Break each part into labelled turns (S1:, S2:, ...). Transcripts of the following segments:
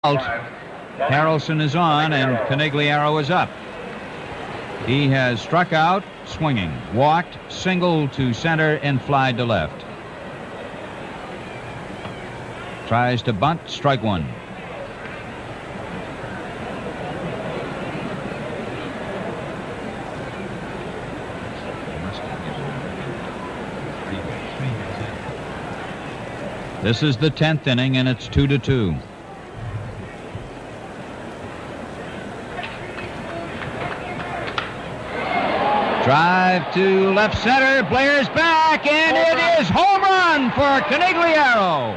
S1: Harrelson is on and Conigliaro is up. He has struck out, swinging, walked, singled to center, and flied to left. Tries to bunt, strike one. This is the 10th inning, and it's 2-2. Drive to left center, Blair's back, and it is home run for Conigliaro.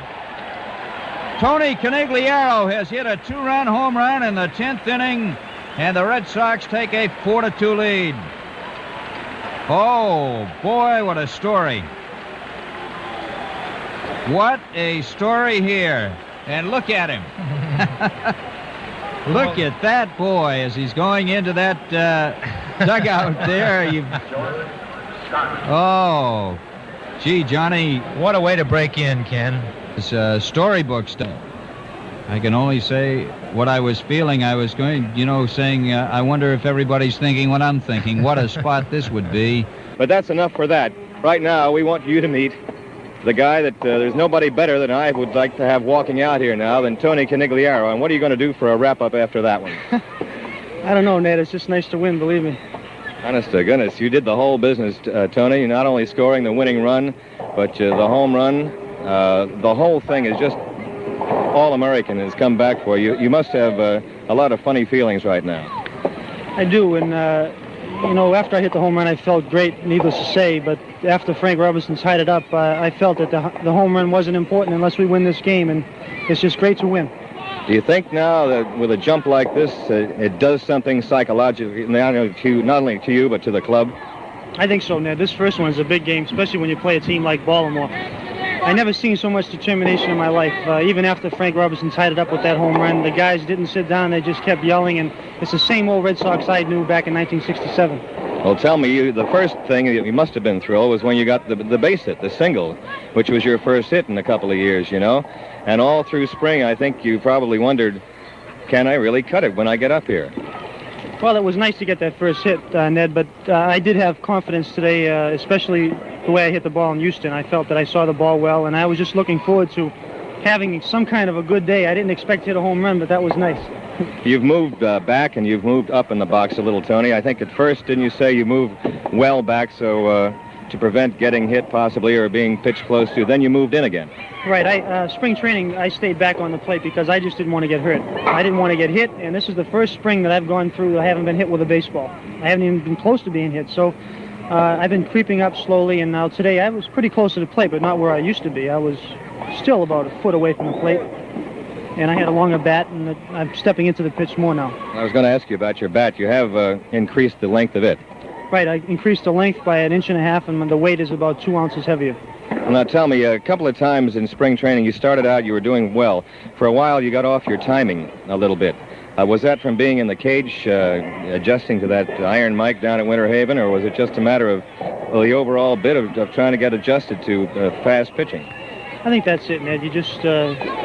S1: Tony Conigliaro has hit a 2-run home run in the 10th inning, and the Red Sox take a 4-2 lead. Oh, boy, what a story. What a story here. And look at him. Look at that boy as he's going into that dugout there. Oh, gee, Johnny.
S2: What a way to break in, Ken.
S1: It's storybook stuff. I can only say what I was feeling. I was going, saying, I wonder if everybody's thinking what I'm thinking. What a spot this would be.
S3: But that's enough for that. Right now, we want you to meet the guy that there's nobody better than I would like to have walking out here now than Tony Conigliaro. And what are you going to do for a wrap-up after that one?
S4: I don't know, Ned. It's just nice to win, believe me.
S3: Honest to goodness, you did the whole business, Tony. You're not only scoring the winning run, but the home run. The whole thing is just all-American has come back for you. You must have a lot of funny feelings right now.
S4: I do, and, after I hit the home run, I felt great, needless to say. But after Frank Robinson tied it up, I felt that the home run wasn't important unless we win this game, and it's just great to win.
S3: Do you think now that with a jump like this, it does something psychologically, not only to you, but to the club?
S4: I think so, Ned. This first one is a big game, especially when you play a team like Baltimore. I never seen so much determination in my life. Even after Frank Robinson tied it up with that home run, the guys didn't sit down. They just kept yelling, and it's the same old Red Sox I knew back in 1967.
S3: Well, tell me, the first thing that you must have been thrilled was when you got the base hit, the single, which was your first hit in a couple of years, And all through spring, I think you probably wondered, can I really cut it when I get up here?
S4: Well, it was nice to get that first hit, Ned, but I did have confidence today, especially the way I hit the ball in Houston. I felt that I saw the ball well, and I was just looking forward to having some kind of a good day. I didn't expect to hit a home run, but that was nice.
S3: You've moved back and you've moved up in the box a little, Tony. I think at first, didn't you say you moved well back so to prevent getting hit possibly or being pitched close to? Then you moved in again.
S4: Right. Spring training, I stayed back on the plate because I just didn't want to get hurt. I didn't want to get hit, and this is the first spring that I've gone through that I haven't been hit with a baseball. I haven't even been close to being hit, so I've been creeping up slowly, and now today I was pretty close to the plate, but not where I used to be. I was still about a foot away from the plate, and I had a longer bat, and I'm stepping into the pitch more now.
S3: I was going to ask you about your bat. You have increased the length of it.
S4: Right, I increased the length by 1.5 inches, and the weight is about 2 ounces heavier.
S3: Now tell me, a couple of times in spring training, you started out, you were doing well. For a while, you got off your timing a little bit. Was that from being in the cage, adjusting to that iron mic down at Winter Haven, or was it just a matter of the overall bit of trying to get adjusted to fast pitching?
S4: I think that's it, Ned. You just,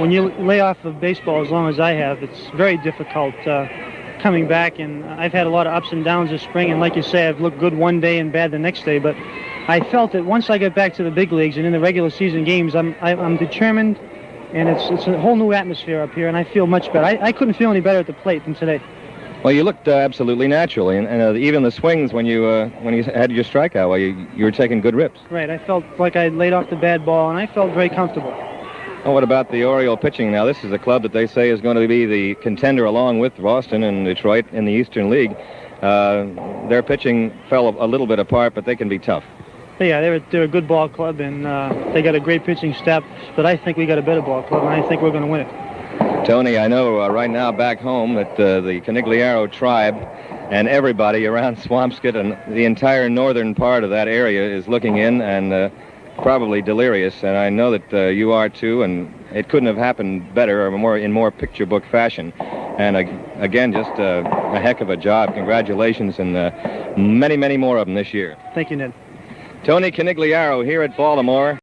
S4: when you lay off of baseball as long as I have, it's very difficult coming back, and I've had a lot of ups and downs this spring, and like you say, I've looked good one day and bad the next day, but I felt that once I get back to the big leagues and in the regular season games, I'm determined, and it's a whole new atmosphere up here, and I feel much better. I couldn't feel any better at the plate than today. Well,
S3: you looked absolutely natural, and even the swings when you had your strikeout, well, you were taking good rips.
S4: Right, I felt like I laid off the bad ball, and I felt very comfortable.
S3: Well, what about the Oriole pitching now? This is a club that they say is going to be the contender along with Boston and Detroit in the Eastern League. Their pitching fell a little bit apart, but they can be tough.
S4: Yeah, they're a good ball club, and they got a great pitching staff, but I think we got a better ball club, and I think we're going to win it.
S3: Tony, I know right now back home that the Conigliaro tribe and everybody around Swampscott and the entire northern part of that area is looking in and probably delirious, and I know that you are too, and it couldn't have happened better or in more picture book fashion. And again, just a heck of a job. Congratulations, and many, many more of them this year.
S4: Thank you, Ned.
S3: Tony Conigliaro here at Baltimore.